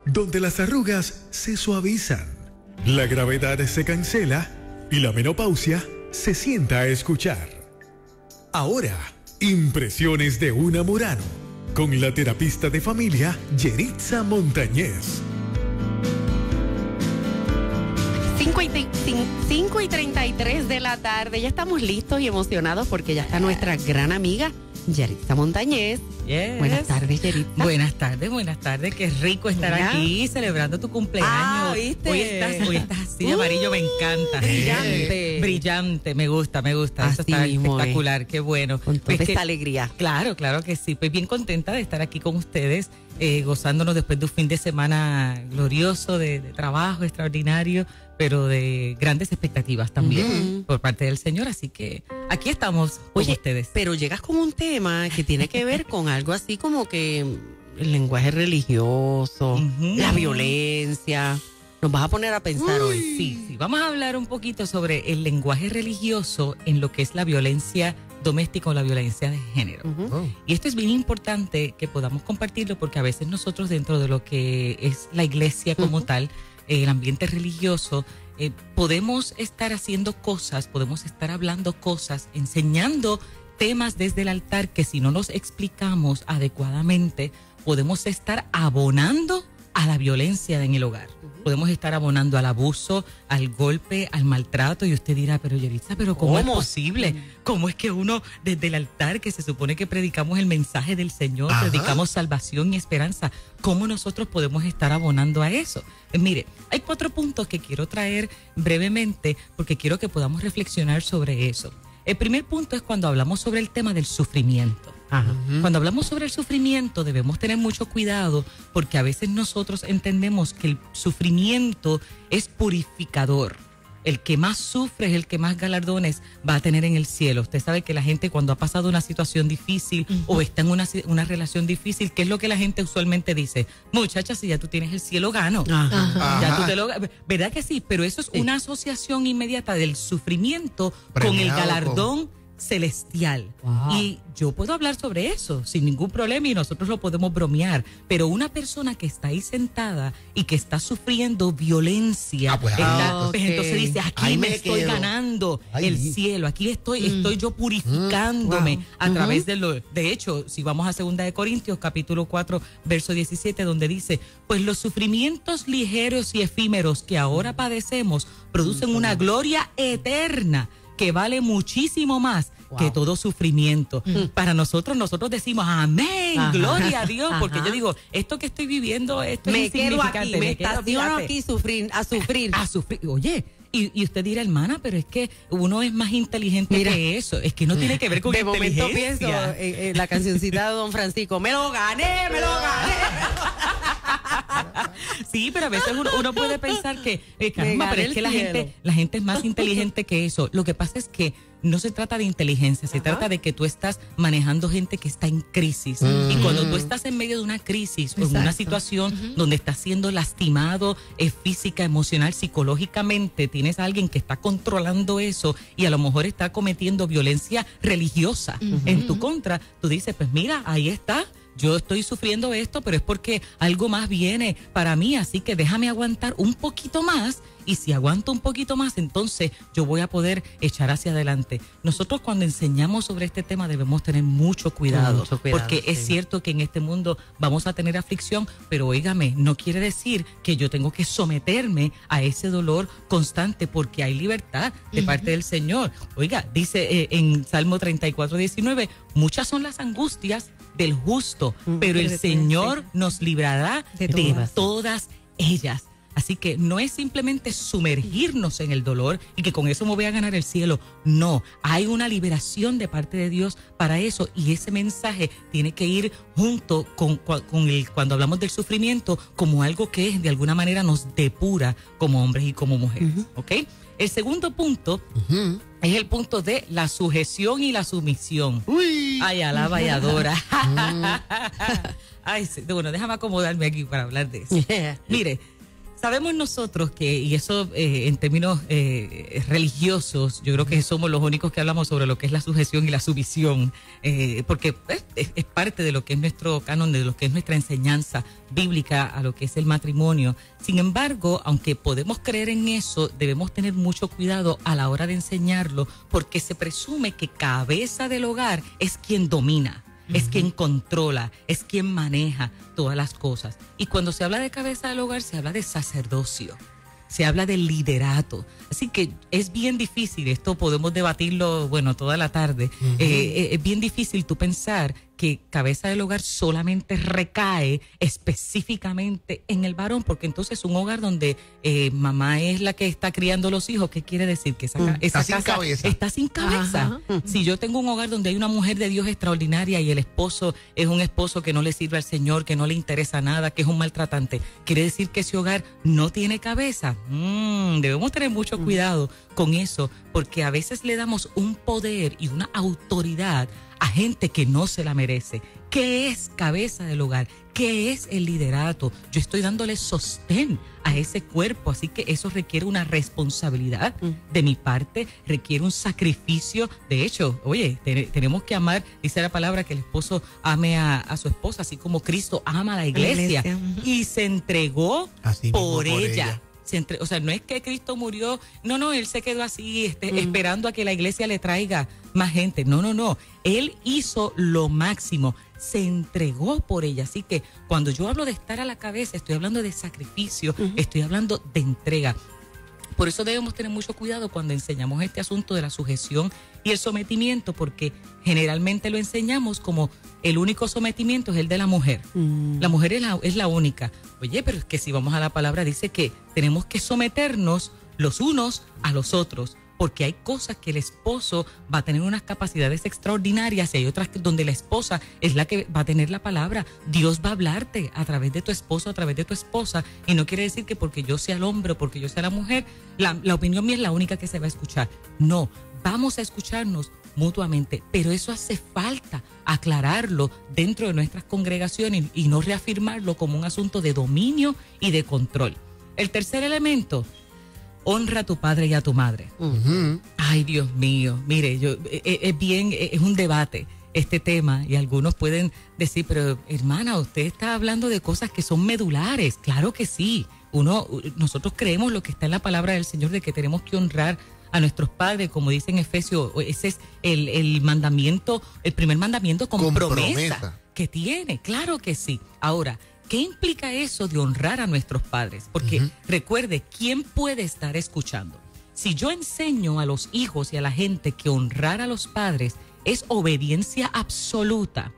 donde las arrugas se suavizan, la gravedad se cancela y la menopausia se sienta a escuchar. Ahora, impresiones de una Murano, con la terapista de familia Yeritza Montañez. 5:33 de la tarde, ya estamos listos y emocionados porque ya está nuestra gran amiga Yeritza Montañez. Yes. Buenas tardes, Yeritza. Buenas tardes. Qué rico estar aquí celebrando tu cumpleaños. ¿Viste? Hoy estás así de amarillo, me encanta. Brillante, me gusta. Eso está mismo espectacular, qué bueno. Con toda Pues esta alegría. Claro que sí. Pues bien contenta de estar aquí con ustedes, gozándonos después de un fin de semana glorioso de trabajo extraordinario, pero de grandes expectativas también por parte del Señor. Así que aquí estamos con ustedes. Pero llegas con un tema que tiene que ver con algo así como que el lenguaje religioso, la violencia. Nos vas a poner a pensar hoy. Sí. Vamos a hablar un poquito sobre el lenguaje religioso en lo que es la violencia doméstica o la violencia de género. Y esto es bien importante que podamos compartirlo porque a veces nosotros dentro de lo que es la iglesia como tal, el ambiente religioso, podemos estar haciendo cosas, podemos estar hablando cosas, enseñando temas desde el altar que si no los explicamos adecuadamente, podemos estar abonando a la violencia en el hogar. Podemos estar abonando al abuso, al golpe, al maltrato, y usted dirá, pero Yeritza, ¿pero cómo es posible? ¿Cómo es que uno desde el altar, que se supone que predicamos el mensaje del Señor, predicamos salvación y esperanza, cómo nosotros podemos estar abonando a eso? Mire, hay 4 puntos que quiero traer brevemente porque quiero que podamos reflexionar sobre eso. El primer punto es cuando hablamos sobre el tema del sufrimiento. Cuando hablamos sobre el sufrimiento debemos tener mucho cuidado porque a veces nosotros entendemos que el sufrimiento es purificador. El que más sufre es el que más galardones va a tener en el cielo. Usted sabe que la gente cuando ha pasado una situación difícil o está en una relación difícil, ¿qué es lo que la gente usualmente dice? Muchacha, si ya tú tienes el cielo, gano. Ya tú te lo, ¿verdad que sí? Pero eso es una asociación inmediata del sufrimiento con el galardón celestial. Y yo puedo hablar sobre eso sin ningún problema y nosotros lo podemos bromear, pero una persona que está ahí sentada y que está sufriendo violencia, entonces dice, aquí me estoy ganando el cielo, aquí estoy yo purificándome a través de lo. De hecho, si vamos a 2 de Corintios capítulo 4 verso 17, donde dice, pues los sufrimientos ligeros y efímeros que ahora padecemos producen una gloria eterna que vale muchísimo más que todo sufrimiento. Para nosotros decimos amén, gloria a Dios, porque yo digo, esto que estoy viviendo, esto es insignificante. Me estaciono aquí a sufrir. Oye, y usted dirá, hermana, pero es que uno es más inteligente que eso. Es que no tiene que ver con inteligencia. De momento pienso en la cancioncita de Don Francisco, me lo gané. Sí, pero a veces uno puede pensar que, caramba, pero es que la gente es más inteligente que eso. Lo que pasa es que no se trata de inteligencia, se trata de que tú estás manejando gente que está en crisis. Y cuando tú estás en medio de una crisis o en una situación donde estás siendo lastimado física, emocional, psicológicamente, tienes a alguien que está controlando eso y a lo mejor está cometiendo violencia religiosa en tu contra, tú dices, pues mira, ahí está. Yo estoy sufriendo esto, pero es porque algo más viene para mí, así que déjame aguantar un poquito más y si aguanto un poquito más, entonces yo voy a poder echar hacia adelante. Nosotros cuando enseñamos sobre este tema debemos tener mucho cuidado porque es cierto que en este mundo vamos a tener aflicción, pero óigame, no quiere decir que yo tengo que someterme a ese dolor constante porque hay libertad de parte del Señor. Oiga, dice en Salmo 34:19, muchas son las angustias del justo, pero el Señor nos librará de todas ellas. Así que no es simplemente sumergirnos en el dolor y que con eso me voy a ganar el cielo. No, hay una liberación de parte de Dios para eso y ese mensaje tiene que ir junto con cuando hablamos del sufrimiento como algo que de alguna manera nos depura como hombres y como mujeres. ¿Ok? El segundo punto es el punto de la sujeción y la sumisión. Ay, alaba y adora. Ay, sí, bueno, déjame acomodarme aquí para hablar de eso. Mire, Sabemos nosotros que, y eso en términos religiosos, yo creo que somos los únicos que hablamos sobre lo que es la sujeción y la sumisión, porque es parte de lo que es nuestro canon, de lo que es nuestra enseñanza bíblica a lo que es el matrimonio. Sin embargo, aunque podemos creer en eso, debemos tener mucho cuidado a la hora de enseñarlo, porque se presume que cabeza del hogar es quien domina. Es quien controla, es quien maneja todas las cosas. Y cuando se habla de cabeza del hogar, se habla de sacerdocio, se habla de liderato. Así que es bien difícil, esto podemos debatirlo, bueno, toda la tarde. Es bien difícil tú pensar que cabeza del hogar solamente recae específicamente en el varón, porque entonces un hogar donde mamá es la que está criando los hijos, ¿qué quiere decir? Que esa casa está sin cabeza. Si yo tengo un hogar donde hay una mujer de Dios extraordinaria y el esposo es un esposo que no le sirve al Señor, que no le interesa nada, que es un maltratante, ¿quiere decir que ese hogar no tiene cabeza? Debemos tener mucho cuidado con eso, porque a veces le damos un poder y una autoridad a gente que no se la merece. ¿Qué es cabeza del hogar? ¿Qué es el liderato? Yo estoy dándole sostén a ese cuerpo, así que eso requiere una responsabilidad de mi parte, requiere un sacrificio. De hecho, oye, tenemos que amar, dice la palabra, que el esposo ame a su esposa, así como Cristo ama a la iglesia. Y se entregó por ella. O sea, no es que Cristo murió, no, él se quedó así esperando a que la iglesia le traiga más gente. No, él hizo lo máximo, se entregó por ella. Así que cuando yo hablo de estar a la cabeza, estoy hablando de sacrificio, estoy hablando de entrega. Por eso debemos tener mucho cuidado cuando enseñamos este asunto de la sujeción y el sometimiento, porque generalmente lo enseñamos como el único sometimiento es el de la mujer. La mujer es la única. Oye, pero es que si vamos a la palabra, dice que tenemos que someternos los unos a los otros, porque hay cosas que el esposo va a tener unas capacidades extraordinarias y hay otras donde la esposa es la que va a tener la palabra. Dios va a hablarte a través de tu esposo, a través de tu esposa, y no quiere decir que porque yo sea el hombre o porque yo sea la mujer, la opinión mía es la única que se va a escuchar. No, vamos a escucharnos mutuamente, pero eso hace falta aclararlo dentro de nuestras congregaciones y no reafirmarlo como un asunto de dominio y de control. El tercer elemento: honra a tu padre y a tu madre. Ay, Dios mío, mire, es un debate este tema y algunos pueden decir, pero hermana, usted está hablando de cosas que son medulares. Claro que sí. Nosotros creemos lo que está en la palabra del Señor, de que tenemos que honrar a nuestros padres, como dice en Efesios. Ese es el mandamiento, el primer mandamiento con promesa que tiene. Claro que sí. Ahora, ¿qué implica eso de honrar a nuestros padres? Porque recuerde, ¿quién puede estar escuchando? Si yo enseño a los hijos y a la gente que honrar a los padres es obediencia absoluta,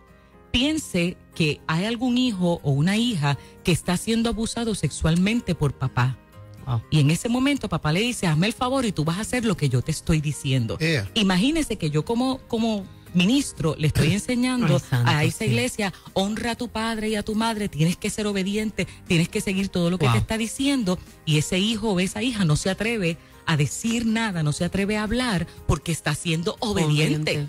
piense que hay algún hijo o una hija que está siendo abusado sexualmente por papá. Y en ese momento papá le dice, hazme el favor y tú vas a hacer lo que yo te estoy diciendo. Imagínese que yo como ministro le estoy enseñando a esa iglesia, honra a tu padre y a tu madre, tienes que ser obediente, tienes que seguir todo lo que te está diciendo, y ese hijo o esa hija no se atreve a decir nada, no se atreve a hablar porque está siendo obediente.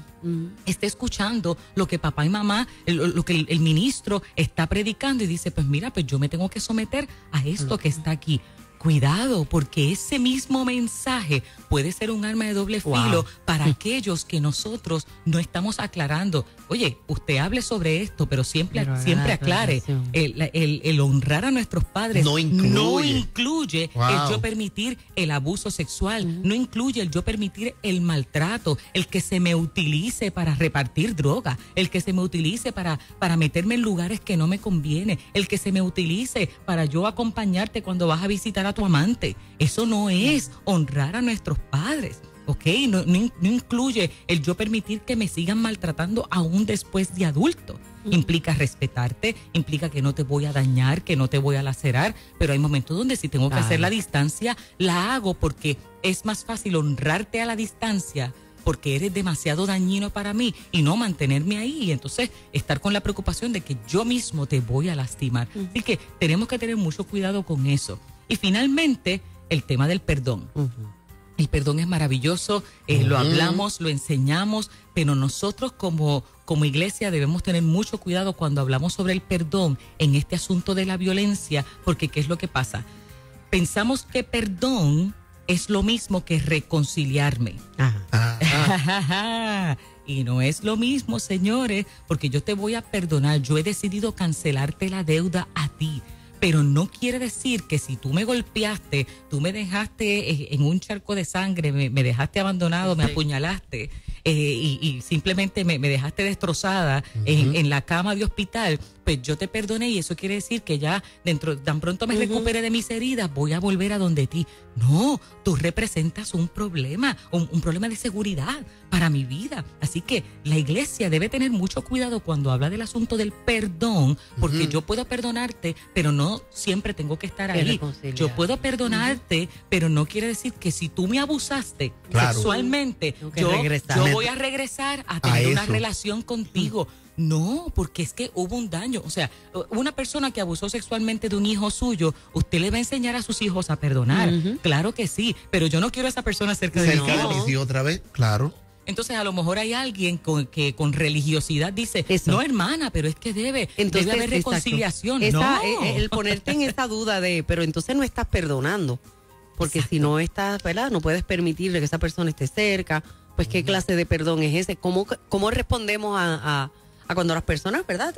Está escuchando lo que papá y mamá, lo que el ministro está predicando, y dice, pues mira, pues yo me tengo que someter a esto que está aquí. Cuidado, porque ese mismo mensaje puede ser un arma de doble filo para aquellos que nosotros no estamos aclarando. Oye, usted hable sobre esto, pero siempre aclare. El honrar a nuestros padres no incluye el yo permitir el abuso sexual, no incluye el yo permitir el maltrato, el que se me utilice para repartir droga, el que se me utilice para meterme en lugares que no me conviene, el que se me utilice para yo acompañarte cuando vas a visitar a tu amante. Eso no es honrar a nuestros padres, ¿ok? No incluye el yo permitir que me sigan maltratando aún después de adulto. Implica respetarte, implica que no te voy a dañar, que no te voy a lacerar, pero hay momentos donde si tengo que hacer la distancia, la hago, porque es más fácil honrarte a la distancia porque eres demasiado dañino para mí y no mantenerme ahí y entonces estar con la preocupación de que yo mismo te voy a lastimar. Así que tenemos que tener mucho cuidado con eso. Y finalmente, el tema del perdón. El perdón es maravilloso, lo hablamos, lo enseñamos, pero nosotros como iglesia debemos tener mucho cuidado cuando hablamos sobre el perdón en este asunto de la violencia, porque ¿qué es lo que pasa? pensamos que perdón es lo mismo que reconciliarme. Y no es lo mismo, señores, porque yo te voy a perdonar. Yo he decidido cancelarte la deuda a ti. Pero no quiere decir que si tú me golpeaste, tú me dejaste en un charco de sangre, me dejaste abandonado, me apuñalaste y simplemente me dejaste destrozada en la cama de hospital, pues yo te perdoné y eso quiere decir que ya tan pronto me recupere de mis heridas, voy a volver a donde ti. No, tú representas un problema, un problema de seguridad para mi vida. Así que la iglesia debe tener mucho cuidado cuando habla del asunto del perdón, porque yo puedo perdonarte, pero no siempre tengo que estar ahí. Yo puedo perdonarte, pero no quiere decir que si tú me abusaste sexualmente, yo voy a regresar a tener una relación contigo. No, porque es que hubo un daño. O sea, una persona que abusó sexualmente de un hijo suyo, usted le va a enseñar a sus hijos a perdonar. Claro que sí, pero yo no quiero a esa persona cerca de mí. Sí, otra vez, claro. Entonces, a lo mejor hay alguien que con religiosidad dice, no, hermana, pero es que debe haber reconciliación. El ponerte en esa duda pero entonces no estás perdonando. Porque si no estás, ¿verdad? No puedes permitirle que esa persona esté cerca. Pues, ¿qué clase de perdón es ese? ¿Cómo respondemos a cuando las personas, ¿verdad?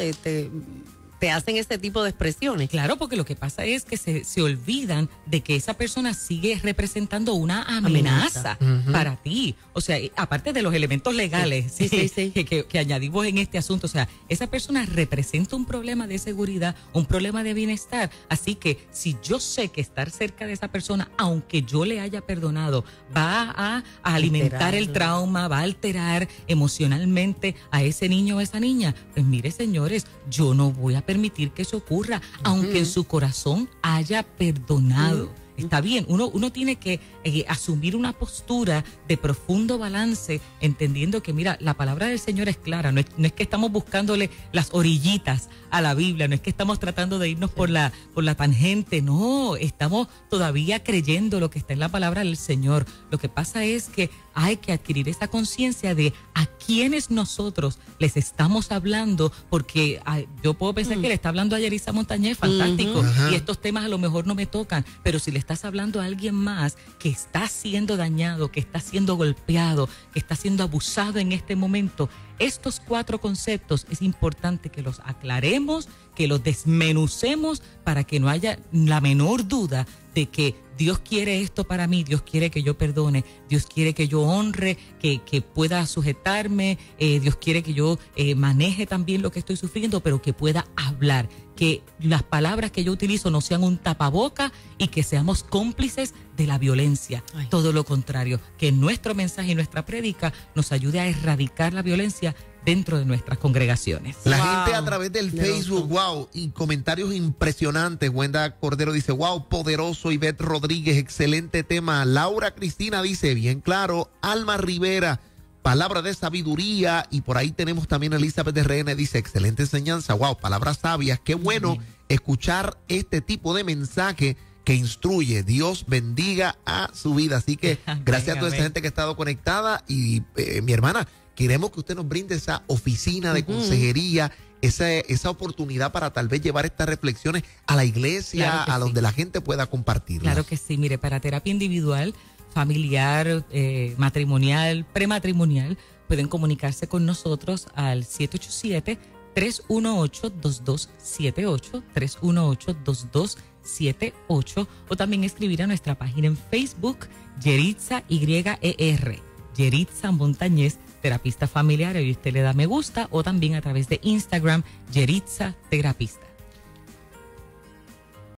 Te hacen ese tipo de expresiones? Claro, porque lo que pasa es que se olvidan de que esa persona sigue representando una amenaza para ti. O sea, aparte de los elementos legales que añadimos en este asunto, o sea, esa persona representa un problema de seguridad, un problema de bienestar. Así que si yo sé que estar cerca de esa persona, aunque yo le haya perdonado, va a alimentar el trauma, va a alterar emocionalmente a ese niño o esa niña, pues mire, señores, yo no voy a permitir que eso ocurra, aunque en su corazón haya perdonado. Está bien, uno tiene que asumir una postura de profundo balance, entendiendo que, mira, la palabra del Señor es clara, no es que estamos buscándole las orillitas a la Biblia, no es que estamos tratando de irnos por la tangente, no, estamos todavía creyendo lo que está en la palabra del Señor. Lo que pasa es que hay que adquirir esa conciencia de a quiénes nosotros les estamos hablando, porque yo puedo pensar que le está hablando a Yerisa Montañez, fantástico, y estos temas a lo mejor no me tocan, pero si le estás hablando a alguien más que está siendo dañado, que está siendo golpeado, que está siendo abusado en este momento, estos 4 conceptos es importante que los aclaremos, que los desmenucemos para que no haya la menor duda de que Dios quiere esto para mí, Dios quiere que yo perdone, Dios quiere que yo honre, que pueda sujetarme, Dios quiere que yo maneje también lo que estoy sufriendo, pero que pueda hablar, que las palabras que yo utilizo no sean un tapaboca y que seamos cómplices de la violencia. Todo lo contrario, que nuestro mensaje y nuestra prédica nos ayude a erradicar la violencia dentro de nuestras congregaciones. La gente a través del Facebook, y comentarios impresionantes. Wenda Cordero dice, poderoso. Ivette Rodríguez, excelente tema. Laura Cristina dice, bien claro. Alma Rivera, palabra de sabiduría. Y por ahí tenemos también a Elizabeth de RN, dice, excelente enseñanza. Palabras sabias. Qué bueno escuchar este tipo de mensaje que instruye. Dios bendiga a su vida. Así que gracias a toda esa gente que ha estado conectada. Y mi hermana, queremos que usted nos brinde esa oficina de consejería, esa oportunidad para tal vez llevar estas reflexiones a la iglesia, a donde la gente pueda compartirlas. Claro que sí. Mire, para terapia individual, familiar, matrimonial, prematrimonial, pueden comunicarse con nosotros al 787-318-2278, 318-2278, o también escribir a nuestra página en Facebook, Yeritza YER, Yeritza Montañez, terapista familiar, y usted le da me gusta, o también a través de Instagram, Yeritza Terapista.